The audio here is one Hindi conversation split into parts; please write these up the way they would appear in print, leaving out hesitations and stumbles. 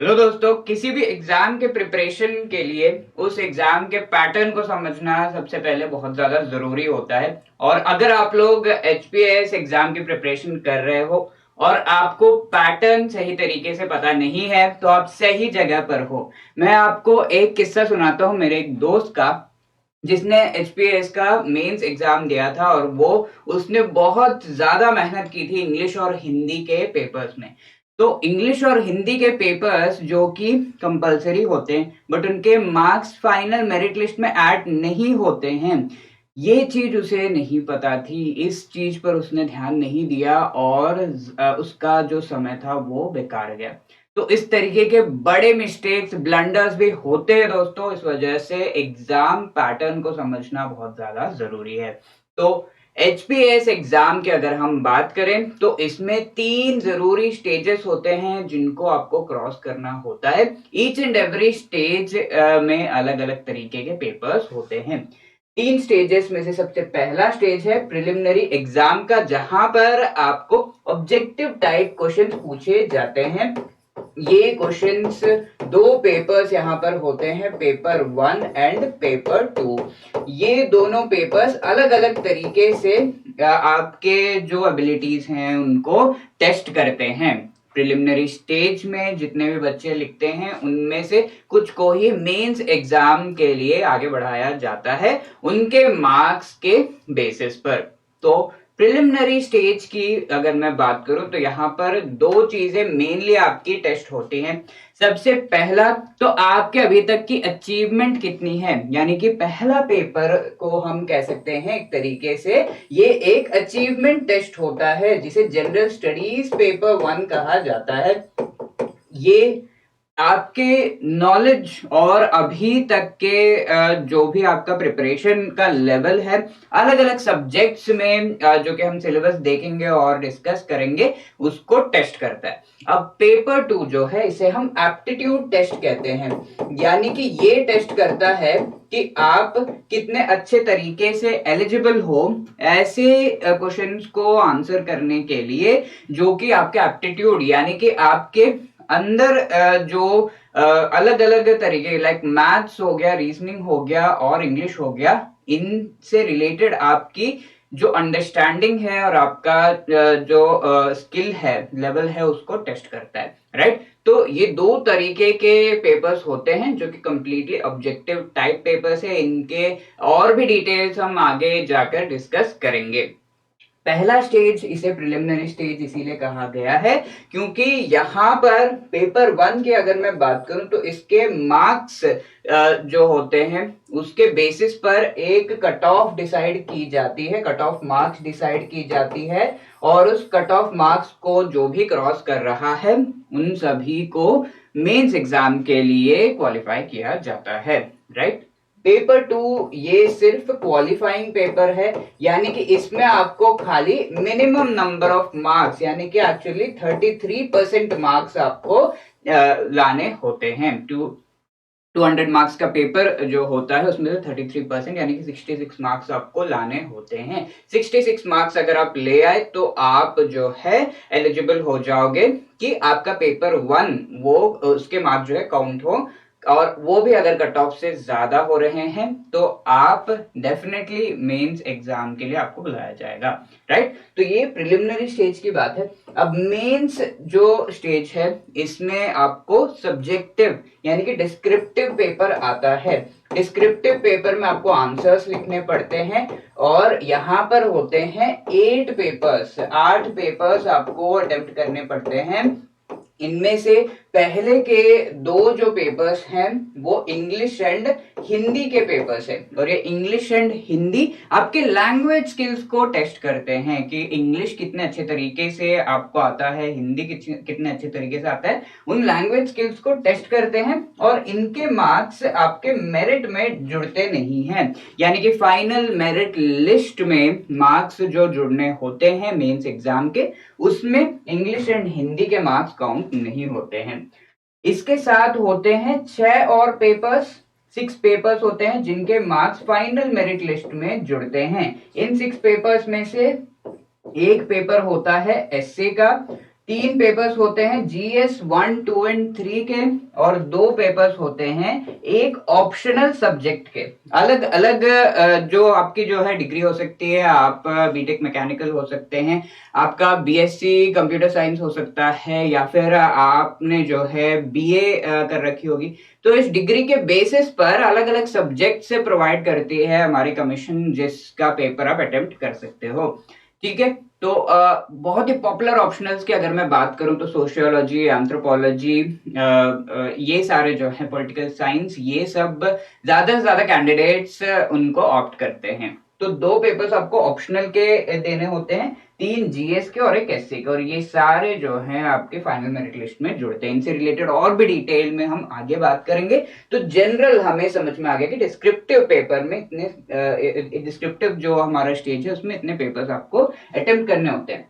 हेलो दोस्तों, किसी भी एग्जाम के प्रिपरेशन के लिए उस एग्जाम के पैटर्न को समझना सबसे पहले बहुत ज्यादा जरूरी होता है। और अगर आप लोग एचपीएस एग्जाम की प्रिपरेशन कर रहे हो और आपको पैटर्न सही तरीके से पता नहीं है तो आप सही जगह पर हो। मैं आपको एक किस्सा सुनाता हूँ मेरे एक दोस्त का, जिसने एचपीएस का मेंस एग्जाम दिया था और वो उसने बहुत ज्यादा मेहनत की थी इंग्लिश और हिंदी के पेपर्स में। तो इंग्लिश और हिंदी के पेपर्स जो कि कंपलसरी होते हैं बट उनके मार्क्स फाइनल मेरिट लिस्ट में ऐड नहीं होते हैं, ये चीज उसे नहीं पता थी। इस चीज पर उसने ध्यान नहीं दिया और उसका जो समय था वो बेकार गया। तो इस तरीके के बड़े मिस्टेक्स ब्लंडर्स भी होते हैं दोस्तों। इस वजह से एग्जाम पैटर्न को समझना बहुत ज्यादा जरूरी है। तो एचपीएस एग्जाम की अगर हम बात करें तो इसमें 3 जरूरी स्टेजेस होते हैं जिनको आपको क्रॉस करना होता है। ईच एंड एवरी स्टेज में अलग अलग तरीके के पेपर्स होते हैं। 3 स्टेजेस में से सबसे पहला स्टेज है प्रिलिमिनरी एग्जाम का, जहां पर आपको ऑब्जेक्टिव टाइप क्वेश्चन पूछे जाते हैं। ये क्वेश्चंस 2 पेपर्स यहाँ पर होते हैं, पेपर 1 एंड पेपर 2। ये दोनों पेपर्स अलग अलग तरीके से आपके जो एबिलिटीज हैं उनको टेस्ट करते हैं। प्रिलिमिनरी स्टेज में जितने भी बच्चे लिखते हैं उनमें से कुछ को ही मेंस एग्जाम के लिए आगे बढ़ाया जाता है उनके मार्क्स के बेसिस पर। तो प्रिलिमिनरी स्टेज की अगर मैं बात करूं तो यहाँ पर 2 चीजें मेनली आपकी टेस्ट होती हैं। सबसे पहला तो आपके अभी तक की अचीवमेंट कितनी है, यानी कि पहला पेपर को हम कह सकते हैं एक तरीके से ये एक अचीवमेंट टेस्ट होता है जिसे जनरल स्टडीज पेपर 1 कहा जाता है। ये आपके नॉलेज और अभी तक के जो भी आपका प्रिपरेशन का लेवल है अलग अलग सब्जेक्ट्स में जो कि हम सिलेबस देखेंगे और डिस्कस करेंगे उसको टेस्ट करता है। अब पेपर 2 जो है इसे हम एप्टीट्यूड टेस्ट कहते हैं, यानी कि ये टेस्ट करता है कि आप कितने अच्छे तरीके से एलिजिबल हो ऐसे क्वेश्चंस को आंसर करने के लिए जो कि आपके एप्टीट्यूड यानी कि आपके अंदर जो अलग अलग तरीके लाइक मैथ्स हो गया, रीजनिंग हो गया और इंग्लिश हो गया, इनसे रिलेटेड आपकी जो अंडरस्टैंडिंग है और आपका जो स्किल है, लेवल है, उसको टेस्ट करता है। राइट, तो ये 2 तरीके के पेपर्स होते हैं जो कि कंप्लीटली ऑब्जेक्टिव टाइप पेपर्स है। इनके और भी डिटेल्स हम आगे जाकर डिस्कस करेंगे। पहला स्टेज इसे प्रिलिमिनरी स्टेज इसीलिए कहा गया है क्योंकि यहाँ पर पेपर 1 की अगर मैं बात करूं तो इसके मार्क्स जो होते हैं उसके बेसिस पर एक कट ऑफ डिसाइड की जाती है, कट ऑफ मार्क्स डिसाइड की जाती है और उस कट ऑफ मार्क्स को जो भी क्रॉस कर रहा है उन सभी को मेंस एग्जाम के लिए क्वालिफाई किया जाता है। राइट, पेपर 2 ये सिर्फ क्वालिफाइंग पेपर है, यानी कि इसमें आपको खाली मिनिमम नंबर ऑफ मार्क्स यानी कि एक्चुअली 33% मार्क्स आपको लाने होते हैं। 200 मार्क्स का पेपर जो होता है उसमें से 33% यानी कि 66 मार्क्स आपको लाने होते हैं। 66 मार्क्स अगर आप ले आए तो आप जो है एलिजिबल हो जाओगे कि आपका पेपर 1 वो उसके मार्क्स जो है काउंट हो, और वो भी अगर कट ऑफ से ज्यादा हो रहे हैं तो आप डेफिनेटली मेंस एग्जाम के लिए आपको बुलाया जाएगा। राइट, तो ये प्रिलिमिनरी स्टेज की बात है। अब मेंस जो स्टेज है इसमें आपको सब्जेक्टिव यानी कि डिस्क्रिप्टिव पेपर आता है। डिस्क्रिप्टिव पेपर में आपको आंसर्स लिखने पड़ते हैं और यहाँ पर होते हैं 8 पेपर्स आपको अटेम्प्ट करने पड़ते हैं। इनमें से पहले के 2 जो पेपर्स हैं वो इंग्लिश एंड हिंदी के पेपर्स हैं और ये इंग्लिश एंड हिंदी आपके लैंग्वेज स्किल्स को टेस्ट करते हैं कि इंग्लिश कितने अच्छे तरीके से आपको आता है, हिंदी कितने अच्छे तरीके से आता है, उन लैंग्वेज स्किल्स को टेस्ट करते हैं और इनके मार्क्स आपके मेरिट में जुड़ते नहीं हैं, यानी कि फाइनल मेरिट लिस्ट में मार्क्स जो जुड़ने होते हैं मेंस एग्जाम के उसमें इंग्लिश एंड हिंदी के मार्क्स काउंट नहीं होते हैं। इसके साथ होते हैं 6 और पेपर्स, 6 पेपर्स होते हैं जिनके मार्क्स फाइनल मेरिट लिस्ट में जुड़ते हैं। इन 6 पेपर्स में से एक पेपर होता है एसए का, 3 पेपर्स होते हैं जीएस 1, 2 एंड 3 के, और 2 पेपर्स होते हैं एक ऑप्शनल सब्जेक्ट के। अलग अलग जो आपकी जो है डिग्री हो सकती है, आप बीटेक मैकेनिकल हो सकते हैं, आपका बीएससी कंप्यूटर साइंस हो सकता है, या फिर आपने जो है बीए कर रखी होगी। तो इस डिग्री के बेसिस पर अलग अलग सब्जेक्ट से प्रोवाइड करती है हमारी कमीशन, जिसका पेपर आप अटेम्प्ट कर सकते हो। ठीक है, तो बहुत ही पॉपुलर ऑप्शनल्स की अगर मैं बात करूं तो सोशियोलॉजी, एंथ्रोपोलॉजी, ये सारे जो है पॉलिटिकल साइंस, ये सब ज्यादा से ज्यादा कैंडिडेट्स उनको ऑप्ट करते हैं। तो 2 पेपर्स आपको ऑप्शनल के देने होते हैं, 3 जीएस के और एक एससी के, और ये सारे जो हैं आपके फाइनल मेरिट लिस्ट में जुड़ते हैं। इनसे रिलेटेड और भी डिटेल में हम आगे बात करेंगे। तो जनरल हमें समझ में आ गया कि डिस्क्रिप्टिव पेपर में इतने डिस्क्रिप्टिव जो हमारा स्टेज है उसमें इतने पेपर्स आपको अटेम्प्ट करने होते हैं।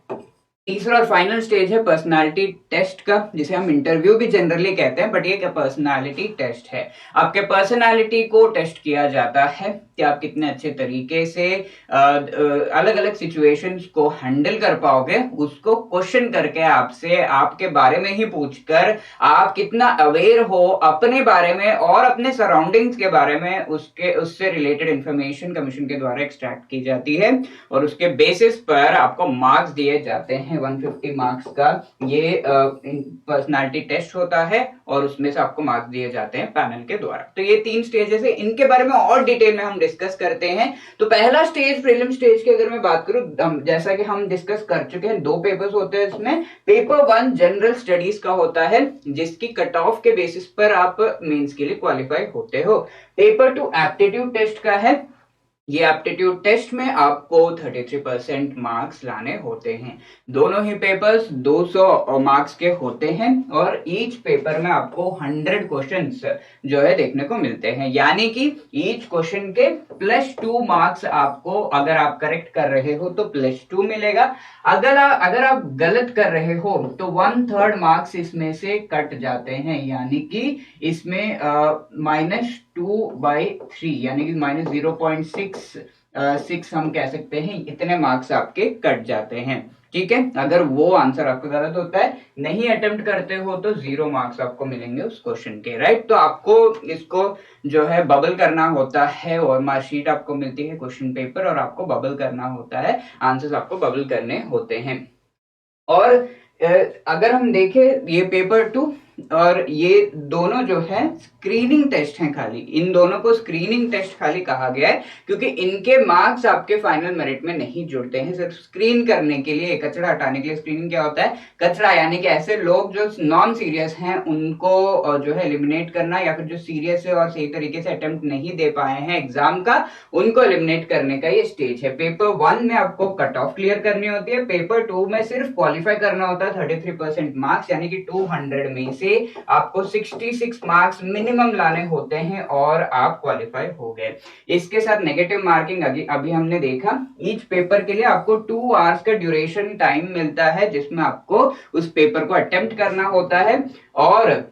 तीसरा और फाइनल स्टेज है पर्सनालिटी टेस्ट का, जिसे हम इंटरव्यू भी जनरली कहते हैं, बट ये क्या पर्सनालिटी टेस्ट है। आपके पर्सनालिटी को टेस्ट किया जाता है कि आप कितने अच्छे तरीके से अलग अलग सिचुएशंस को हैंडल कर पाओगे। उसको क्वेश्चन करके आपसे आपके बारे में ही पूछकर आप कितना अवेयर हो अपने बारे में और अपने सराउंडिंग्स के बारे में, उससे रिलेटेड इंफॉर्मेशन कमीशन के द्वारा एक्सट्रैक्ट की जाती है, और उसके बेसिस पर आपको मार्क्स दिए जाते हैं। 150 मार्क्स का ये पर्सनालिटी टेस्ट होता है, और उसमें से आपको मार्क्स दिए जाते हैं पैनल के द्वारा। तो ये 3 स्टेजेस है, इनके बारे में और डिटेल में हम डिस्कस करते हैं। तो पहला स्टेज प्रीलिम स्टेज की अगर मैं बात करूं, जैसा कि हम डिस्कस कर चुके हैं, 2 पेपर्स होते हैं इसमें। पेपर 1 जनरल स्टडीज का होता है, जिसकी कट ऑफ के बेसिस पर आप मेंस के लिए क्वालिफाई होते हो। पेपर 2 एप्टीट्यूड टेस्ट का है। ये एप्टीट्यूड टेस्ट में आपको 33% मार्क्स लाने होते हैं। दोनों ही पेपर्स 200 मार्क्स के होते हैं, और ईच पेपर में आपको 100 क्वेश्चंस जो है देखने को मिलते हैं, यानी कि ईच क्वेश्चन के +2 मार्क्स आपको, अगर आप करेक्ट कर रहे हो तो +2 मिलेगा। अगर आप गलत कर रहे हो तो 1/3 मार्क्स इसमें से कट जाते हैं, यानी कि इसमें -2/3 यानी कि -0.6 हम कह सकते हैं, इतने मार्क्स आपके कट जाते हैं। ठीक है, अगर वो आंसर आपका गलत होता है, नहीं अटेम्प्ट करते हो, तो 0 मार्क्स आपको मिलेंगे उस क्वेश्चन के। राइट, तो आपको इसको जो है बबल करना होता है, और मार्कशीट आपको मिलती है क्वेश्चन पेपर, और आपको बबल करना होता है, आंसर्स आपको बबल करने होते हैं। और अगर हम देखें ये पेपर 2 और ये दोनों जो है स्क्रीनिंग टेस्ट हैं खाली, इन दोनों को स्क्रीनिंग टेस्ट खाली कहा गया है, क्योंकि इनके मार्क्स आपके फाइनल मेरिट में नहीं जुड़ते हैं। सिर्फ स्क्रीन करने के लिए, कचरा हटाने के लिए। स्क्रीनिंग क्या होता है? कचरा यानी कि ऐसे लोग जो नॉन सीरियस हैं उनको जो है एलिमिनेट करना, या फिर जो सीरियस है और सही तरीके से अटेम्प्ट नहीं दे पाए हैं एग्जाम का, उनको एलिमिनेट करने का ये स्टेज है। पेपर 1 में आपको कट ऑफ क्लियर करनी होती है, पेपर 2 में सिर्फ क्वालिफाई करना होता है 33% मार्क्स, यानी कि 200 में से आपको 66 मार्क्स मिनिमम लाने होते हैं, और आप क्वालिफाई हो गए। इसके साथ नेगेटिव मार्किंग अभी हमने देखा। ईच पेपर के लिए आपको 2 आवर्स का ड्यूरेशन टाइम मिलता है, जिसमें आपको उस पेपर को अटेम्प्ट करना होता है। और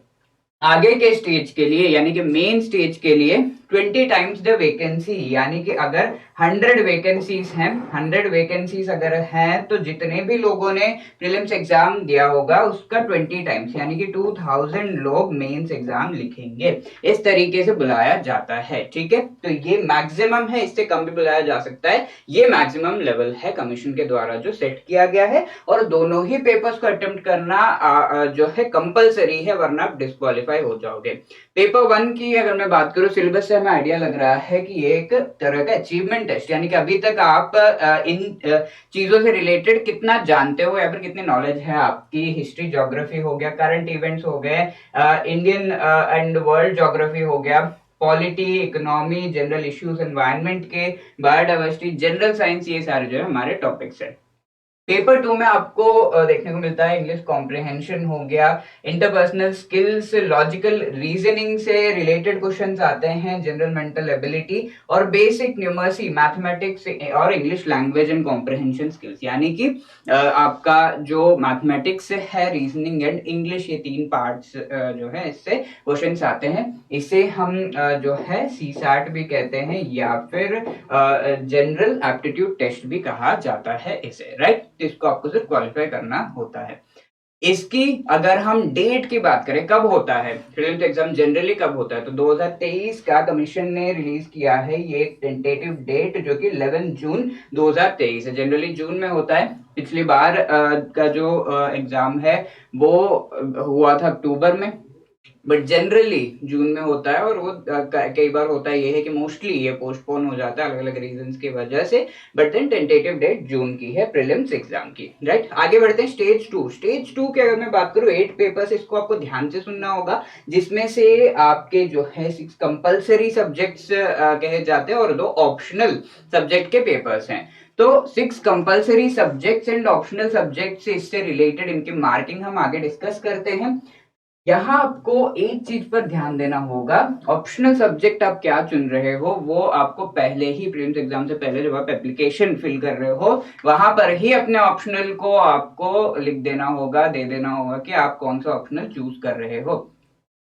आगे के स्टेज के लिए, यानी कि मेन स्टेज के लिए 20 टाइम्स द वैकेंसी, यानी कि अगर 100 वैकेंसीज हैं, 100 वैकेंसीज अगर हैं, तो जितने भी लोगों ने प्रीलिम्स एग्जाम दिया होगा उसका 20 टाइम्स, यानी कि 2000 लोग मेंस एग्जाम लिखेंगे। इस तरीके से बुलाया जाता है। ठीक है, तो ये मैक्सिमम है, इससे कम भी बुलाया जा सकता है। ये मैक्सिमम लेवल है कमीशन के द्वारा जो सेट किया गया है, और दोनों ही पेपर्स को अटेम्प्ट करना जो है कंपलसरी है, वरना आप डिस्क्वालीफाई हो जाओगे। पेपर 1 की अगर मैं बात करूं, सिलेबस से हमें आइडिया लग रहा है कि ये एक तरह का अचीवमेंट टेस्ट, यानी कि अभी तक आप इन चीजों से रिलेटेड कितना जानते हो, या फिर कितनी नॉलेज है आपकी। हिस्ट्री, ज्योग्राफी हो गया, करंट इवेंट्स हो गए, इंडियन एंड वर्ल्ड ज्योग्राफी हो गया, polity, economy, general issues environment के, बायोडाइवर्सिटी, जनरल साइंस, ये सारे जो है हमारे टॉपिक्स है। पेपर 2 में आपको देखने को मिलता है इंग्लिश कॉम्प्रिहेंशन हो गया, इंटरपर्सनल स्किल्स, लॉजिकल रीजनिंग से रिलेटेड क्वेश्चंस आते हैं, जनरल मेंटल एबिलिटी, और बेसिक न्यूमर्सी, मैथमेटिक्स, और English language and comprehension skills, यानी कि आपका जो मैथमेटिक्स है, रीजनिंग एंड इंग्लिश, ये 3 पार्ट्स जो है इससे क्वेश्चंस आते हैं। इसे हम जो है CSAT भी कहते हैं, या फिर जनरल एप्टीट्यूड टेस्ट भी कहा जाता है इसे। राइट, इसको आपको सिर्फ क्वालिफाई करना होता है। इसकी अगर हम डेट की बात करें, कब होता है प्रीलिम्स एग्जाम जनरली, कब होता है, तो 2023 का कमीशन ने रिलीज किया है ये एक टेंटेटिव डेट, जो कि 11 जून 2023 है। जनरली जून में होता है। पिछली बार का जो एग्जाम है वो हुआ था अक्टूबर में, बट जनरली जून में होता है। और वो कई बार होता है ये है कि मोस्टली ये पोस्टपोन हो जाता है अलग अलग रीजंस की वजह से, but then tentative date June की है प्रीलिम्स एग्जाम की, राइट। आगे बढ़ते हैं स्टेज टू। स्टेज टू की अगर मैं बात करूं, 8 पेपर्स, इसको आपको ध्यान से सुनना होगा, जिसमें से आपके जो है 6 कंपल्सरी सब्जेक्ट्स कहे जाते हैं और 2 ऑप्शनल सब्जेक्ट के पेपर्स हैं। तो 6 compulsory subjects and optional subject से इससे रिलेटेड इनकी मार्किंग हम आगे डिस्कस करते हैं। यहाँ आपको एक चीज पर ध्यान देना होगा, ऑप्शनल सब्जेक्ट आप क्या चुन रहे हो वो आपको पहले ही प्रीलिम्स एग्जाम से पहले जब आप एप्लीकेशन फिल कर रहे हो वहां पर ही अपने ऑप्शनल को आपको लिख देना होगा, दे देना होगा कि आप कौन सा ऑप्शनल चूज कर रहे हो।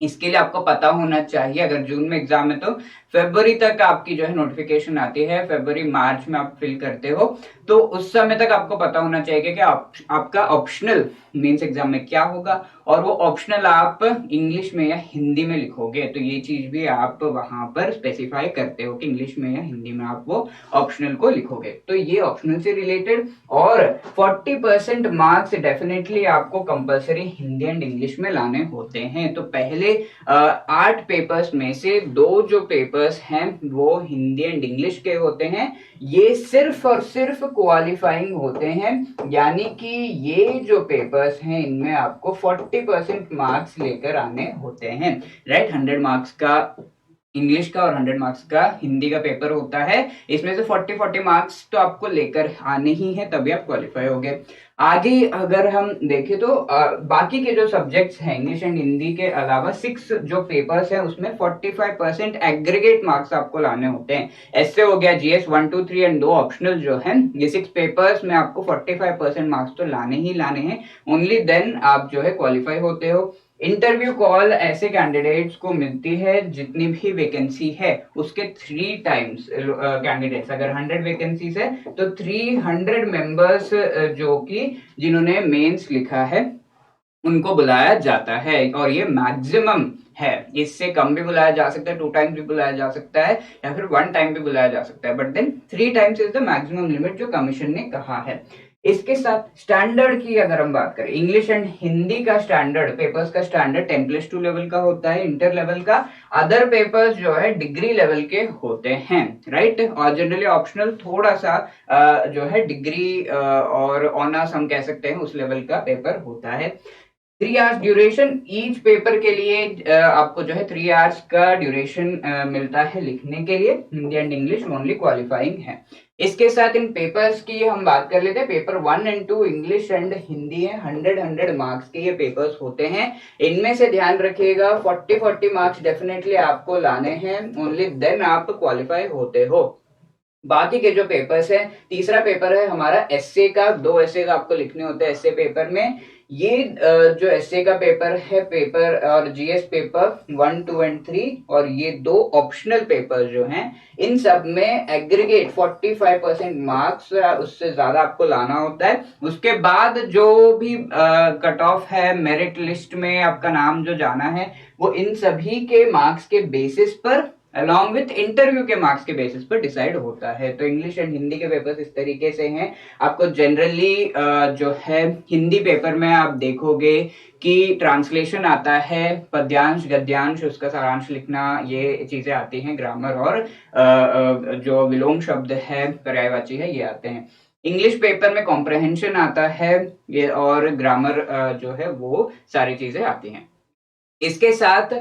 इसके लिए आपको पता होना चाहिए, अगर जून में एग्जाम है तो फरवरी तक आपकी जो है नोटिफिकेशन आती है, फरवरी मार्च में आप फिल करते हो, तो उस समय तक आपको पता होना चाहिए कि आपका ऑप्शनल मेंस एग्जाम में क्या होगा, और वो ऑप्शनल आप इंग्लिश में या हिंदी में लिखोगे। तो ये चीज भी आप वहां पर स्पेसिफाई करते हो कि इंग्लिश में या हिंदी में आप वो ऑप्शनल को लिखोगे। तो ये ऑप्शनल से रिलेटेड। और 40% मार्क्स डेफिनेटली आपको कंपलसरी हिंदी एंड इंग्लिश में लाने होते हैं। तो पहले 8 पेपर्स में से 2 जो पेपर्स हैं वो हिंदी एंड इंग्लिश के होते हैं। ये सिर्फ और सिर्फ क्वालिफाइंग होते हैं, यानी कि ये जो पेपर्स हैं इनमें आपको 40% मार्क्स लेकर आने होते हैं, राइट। 100 मार्क्स का इंग्लिश का और 100 मार्क्स का हिंदी का पेपर होता है। इसमें से 40 मार्क्स तो आपको लेकर आने ही है, तभी आप क्वालिफाई होगे। आगे अगर हम देखें तो बाकी के जो सब्जेक्ट्स हैं इंग्लिश एंड हिंदी के अलावा 6 जो पेपर्स हैं उसमें 45% एग्रीगेट मार्क्स आपको लाने होते हैं। ऐसे हो गया जीएस 1 2 3 एंड 2 ऑप्शनल जो है, ये 6 पेपर्स में आपको 45% मार्क्स तो लाने ही लाने हैं। ओनली देन आप जो है क्वालिफाई होते हो। इंटरव्यू कॉल ऐसे कैंडिडेट्स को मिलती है जितनी भी वैकेंसी है उसके 3 टाइम्स कैंडिडेट्स, अगर 100 वैकेंसीज है तो 300 मेंबर्स जो कि जिन्होंने मेंस लिखा है उनको बुलाया जाता है, और ये मैक्सिमम है। इससे कम भी बुलाया जा सकता है, 2 टाइम्स भी बुलाया जा सकता है, या फिर 1 टाइम भी बुलाया जा सकता है, but then 3 times is the maximum limit जो कमीशन ने कहा है। इसके साथ स्टैंडर्ड की अगर हम बात करें, इंग्लिश एंड हिंदी का स्टैंडर्ड, पेपर्स का स्टैंडर्ड 10+2 लेवल का होता है, इंटर लेवल का। अदर पेपर्स जो है डिग्री लेवल के होते हैं, राइट। और जनरली ऑप्शनल थोड़ा सा जो है डिग्री और ऑनर्स हम कह सकते हैं उस लेवल का पेपर होता है। 3 आवर्स ड्यूरेशन ईच पेपर के लिए आपको जो है 3 आवर्स का ड्यूरेशन मिलता है लिखने के लिए। Hindi and English only qualifying है। इसके साथ इन पेपर्स की हम बात कर लेते हैं। Paper 1 and 2 English and Hindi है, 100 मार्क्स के ये पेपर्स होते हैं। इनमें से ध्यान रखिएगा 40 मार्क्स डेफिनेटली आपको लाने हैं, ओनली देन आप क्वालिफाई होते हो। बाकी के जो पेपर्स हैं, तीसरा पेपर है हमारा एसए का, 2 एसए का आपको लिखने होते हैं एसए पेपर में। ये जो एसए का पेपर है, पेपर और जीएस पेपर 1 2 एंड 3, और ये 2 ऑप्शनल पेपर जो हैं इन सब में एग्रीगेट 45% मार्क्स उससे ज्यादा आपको लाना होता है। उसके बाद जो भी कट ऑफ है मेरिट लिस्ट में आपका नाम जो जाना है वो इन सभी के मार्क्स के बेसिस पर अलॉन्ग विथ इंटरव्यू के मार्क्स के बेसिस पर डिसाइड होता है। तो इंग्लिश एंड हिंदी के पेपर्स इस तरीके से हैं। आपको जनरली जो है हिंदी पेपर में आप देखोगे कि ट्रांसलेशन आता है, पद्यांश गद्यांश उसका सारांश लिखना, ये चीजें आती हैं, ग्रामर और जो विलोम शब्द है पर्यायवाची है ये आते हैं। इंग्लिश पेपर में कॉम्प्रहेंशन आता है ये, और ग्रामर जो है वो सारी चीजें आती हैं। इसके साथ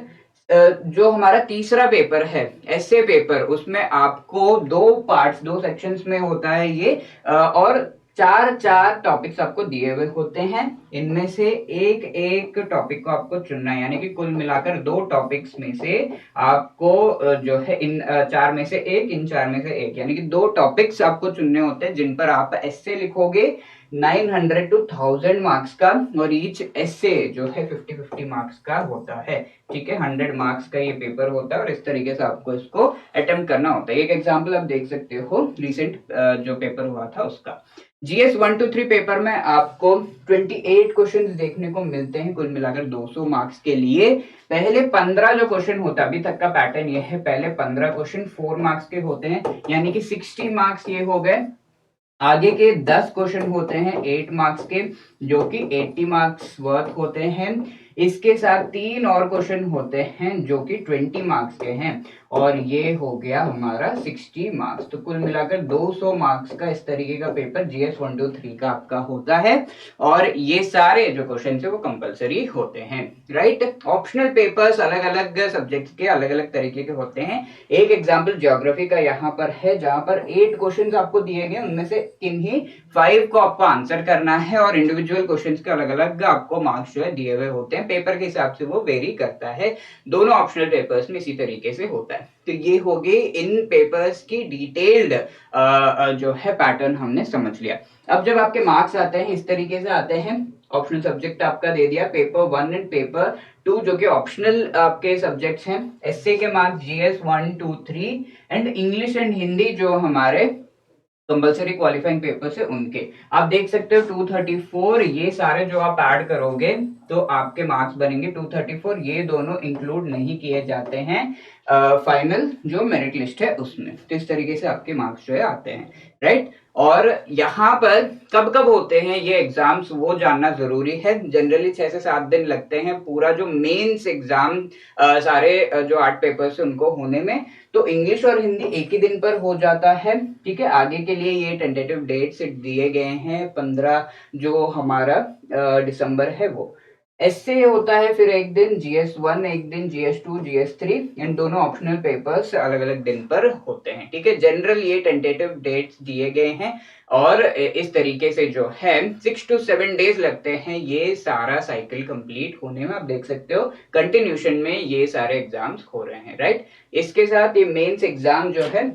जो हमारा तीसरा पेपर है एसे पेपर, उसमें आपको 2 पार्ट्स 2 सेक्शंस में होता है ये, और 4 टॉपिक्स आपको दिए हुए होते हैं। इनमें से एक टॉपिक को आपको चुनना है, यानी कि कुल मिलाकर 2 टॉपिक्स में से आपको जो है इन 4 में से एक, इन 4 में से एक, यानी कि 2 टॉपिक्स आपको चुनने होते हैं जिन पर आप एसे लिखोगे। 900 to 1000 मार्क्स का, और ईच एसे जो है 50-50 मार्क्स का होता है। ठीक है, 100 मार्क्स का ये पेपर होता है और इस तरीके से आपको इसको अटेम्प्ट करना होता है। एक एग्जाम्पल आप देख सकते हो रिसेंट जो पेपर हुआ था उसका। जीएस 1 to 3 पेपर में आपको 28 क्वेश्चंस देखने को मिलते हैं, कुल मिलाकर 200 मार्क्स के लिए। पहले 15 जो क्वेश्चन होता है, अभी तक का पैटर्न ये है, पहले 15 क्वेश्चन 4 मार्क्स के होते हैं, यानी कि 60 मार्क्स ये हो गए। आगे के 10 क्वेश्चन होते हैं 8 मार्क्स के, जो कि 80 मार्क्स वर्थ होते हैं। इसके साथ 3 और क्वेश्चन होते हैं जो कि 20 मार्क्स के हैं, और ये हो गया हमारा 60 मार्क्स। तो कुल मिलाकर 200 मार्क्स का इस तरीके का पेपर जीएस 1 to 3 का आपका होता है, और ये सारे जो क्वेश्चन है वो कंपलसरी होते हैं, राइट। ऑप्शनल पेपर्स अलग अलग सब्जेक्ट्स के अलग अलग तरीके के होते हैं। एक एग्जाम्पल ज्योग्राफी का यहाँ पर है, जहां पर 8 क्वेश्चन आपको दिए गए, उनमें से किन्हीं 5 को आपको आंसर करना है, और इंडिविजुअल क्वेश्चंस के अलग अलग आपको मार्क्स जो है दिए हुए होते हैं। पेपर के हिसाब से वो वेरी करता है, दोनों ऑप्शनल पेपर्स में इसी तरीके से होता है। तो ये हो गई इन पेपर्स की डिटेल्ड जो है पैटर्न हमने समझ लिया। अब जब आपके मार्क्स आते हैं इस तरीके से आते हैं, ऑप्शनल सब्जेक्ट आपका दे दिया, पेपर 1 एंड पेपर 2 जो कि ऑप्शनल आपके सब्जेक्ट्स हैं। एसए के marks GS 1 2 3 and English and Hindi जो हमारे कंपल्सरी क्वालिफाइंग पेपर से उनके आप देख सकते हो 234। ये सारे जो आप ऐड करोगे तो आपके मार्क्स बनेंगे 234। ये दोनों इंक्लूड नहीं किए जाते हैं फाइनल जो मेरिट लिस्ट है उसमें। तो इस तरीके से आपके मार्क्स जो है आते हैं, राइट। और यहाँ पर कब कब होते हैं ये एग्जाम्स वो जानना जरूरी है। जनरली 6 से 7 दिन लगते हैं पूरा जो मेंस एग्जाम सारे जो 8 पेपर्स है उनको होने में। तो इंग्लिश और हिंदी एक ही दिन पर हो जाता है, ठीक है। आगे के लिए ये टेंटेटिव डेट्स दिए गए हैं 15 जो हमारा दिसंबर है वो। एससे होता है फिर एक दिन जीएस 1, एक दिन जीएस 2, जीएस 3, इन दोनों ऑप्शनल पेपर्स अलग अलग दिन पर होते हैं, ठीक है। जनरल ये टेंटेटिव डेट्स दिए गए हैं, और इस तरीके से जो है 6 to 7 डेज लगते हैं ये सारा साइकिल कंप्लीट होने में। आप देख सकते हो कंटिन्यूशन में ये सारे एग्जाम्स हो रहे हैं, राइट। इसके साथ ये मेंस एग्जाम जो है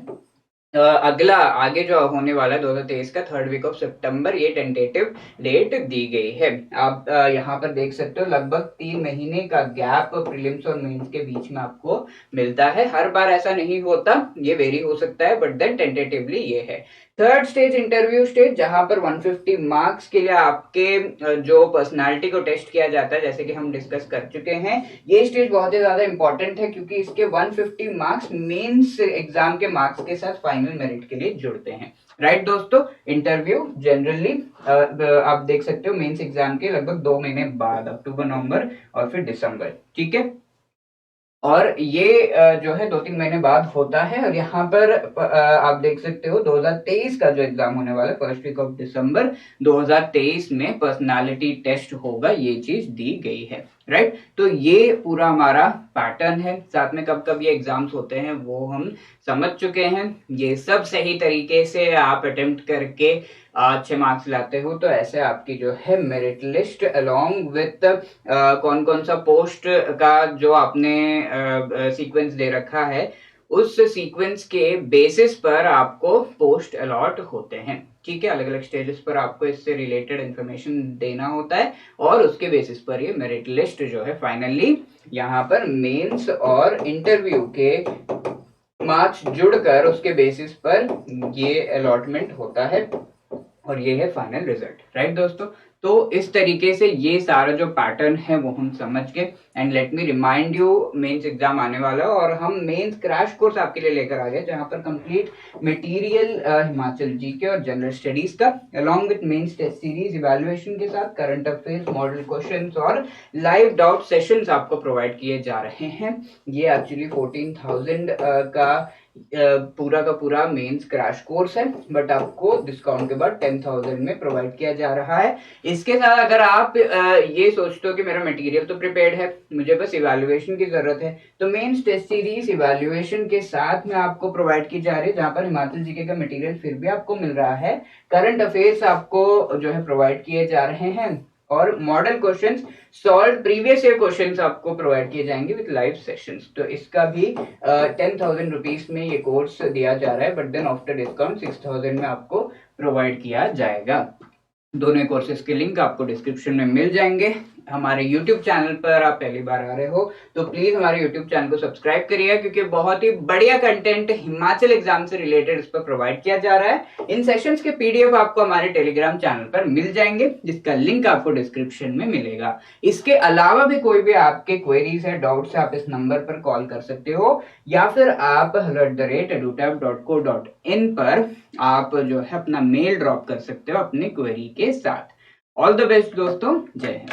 अगला आगे जो होने वाला है 2023 का 3rd वीक ऑफ सितंबर, ये टेंटेटिव डेट दी गई है। आप यहाँ पर देख सकते हो लगभग 3 महीने का गैप प्रीलिम्स और मेंस के बीच में आपको मिलता है। हर बार ऐसा नहीं होता, ये वेरी हो सकता है, बट देन टेंटेटिवली ये है। थर्ड स्टेज इंटरव्यू स्टेज, जहां पर 150 मार्क्स के लिए आपके जो पर्सनालिटी को टेस्ट किया जाता है, जैसे कि हम डिस्कस कर चुके हैं। ये स्टेज बहुत ही ज्यादा इंपॉर्टेंट है क्योंकि इसके 150 मार्क्स मेंस एग्जाम के मार्क्स के साथ फाइनल मेरिट के लिए जुड़ते हैं, राइट दोस्तों। इंटरव्यू जनरली आप देख सकते हो मेंस एग्जाम के लगभग 2 महीने बाद, अक्टूबर नवंबर और फिर दिसंबर, ठीक है। और ये जो है 2-3 महीने बाद होता है। और यहाँ पर आप देख सकते हो 2023 का जो एग्जाम होने वाला है 1st वीक ऑफ दिसंबर 2023 में पर्सनालिटी टेस्ट होगा, ये चीज दी गई है, राइट। तो ये पूरा हमारा पैटर्न है। साथ में कब कब ये एग्जाम्स होते हैं वो हम समझ चुके हैं। ये सब सही तरीके से आप अटेम्प्ट करके अच्छे मार्क्स लाते हो तो ऐसे आपकी जो है मेरिट लिस्ट अलोंग विथ कौन कौन सा पोस्ट का जो आपने सीक्वेंस दे रखा है, उस सीक्वेंस के बेसिस पर आपको पोस्ट अलॉट होते हैं, ठीक है। अलग अलग स्टेजेस पर आपको इससे रिलेटेड इंफॉर्मेशन देना होता है, और उसके बेसिस पर ये मेरिट लिस्ट जो है फाइनली यहाँ पर मेंस और इंटरव्यू के मार्क्स जुड़कर उसके बेसिस पर ये अलॉटमेंट होता है, और ये है फाइनल रिजल्ट, राइट दोस्तों। तो इस तरीके से ये सारा जो पैटर्न है वो हम समझ के, and let me remind you mains exam आने वाला है और हम मेंस क्रैश कोर्स आपके लिए लेकर आ गए, जहां पर कंप्लीट मटेरियल हिमाचल जीके और जनरल स्टडीज का along with mains test series evaluation के साथ करंट अफेयर्स, मॉडल क्वेश्चंस और लाइव डाउट सेशंस आपको प्रोवाइड किए जा रहे हैं। ये एक्चुअली 14,000 का पूरा का पूरा मेंस क्रैश कोर्स है, बट आपको डिस्काउंट के बाद 10,000 में प्रोवाइड किया जा रहा है। इसके साथ अगर आप ये सोचते हो कि मेरा मटेरियल तो प्रिपेयर्ड है, मुझे बस इवैल्यूएशन की जरूरत है, तो मेंस टेस्ट सीरीज इवैल्यूएशन के साथ में आपको प्रोवाइड की जा रही है, जहां पर हिमाचल जीके का मटेरियल फिर भी आपको मिल रहा है, करंट अफेयर्स आपको जो है प्रोवाइड किए जा रहे हैं, और model questions solve previous year questions आपको प्रोवाइड किए जाएंगे विद लाइव सेशंस। तो इसका भी 10,000 रुपीज में ये कोर्स दिया जा रहा है, बट देन आफ्टर डिस्काउंट 6,000 में आपको प्रोवाइड किया जाएगा। दोनों कोर्सेज के लिंक आपको डिस्क्रिप्शन में मिल जाएंगे। हमारे YouTube चैनल पर आप पहली बार आ रहे हो तो प्लीज हमारे YouTube चैनल को सब्सक्राइब करिए, क्योंकि बहुत ही बढ़िया कंटेंट हिमाचल एग्जाम से रिलेटेड इस पर प्रोवाइड किया जा रहा है। इन सेशंस के PDF आपको हमारे टेलीग्राम चैनल पर मिल जाएंगे, जिसका लिंक आपको डिस्क्रिप्शन में मिलेगा। इसके अलावा भी कोई भी आपके क्वेरीज है, डाउट्स है, आप इस नंबर पर कॉल कर सकते हो, या फिर आप hello@edutap.co.in पर आप जो है अपना मेल ड्रॉप कर सकते हो अपनी क्वेरी के साथ। ऑल द बेस्ट दोस्तों, जय हिंद।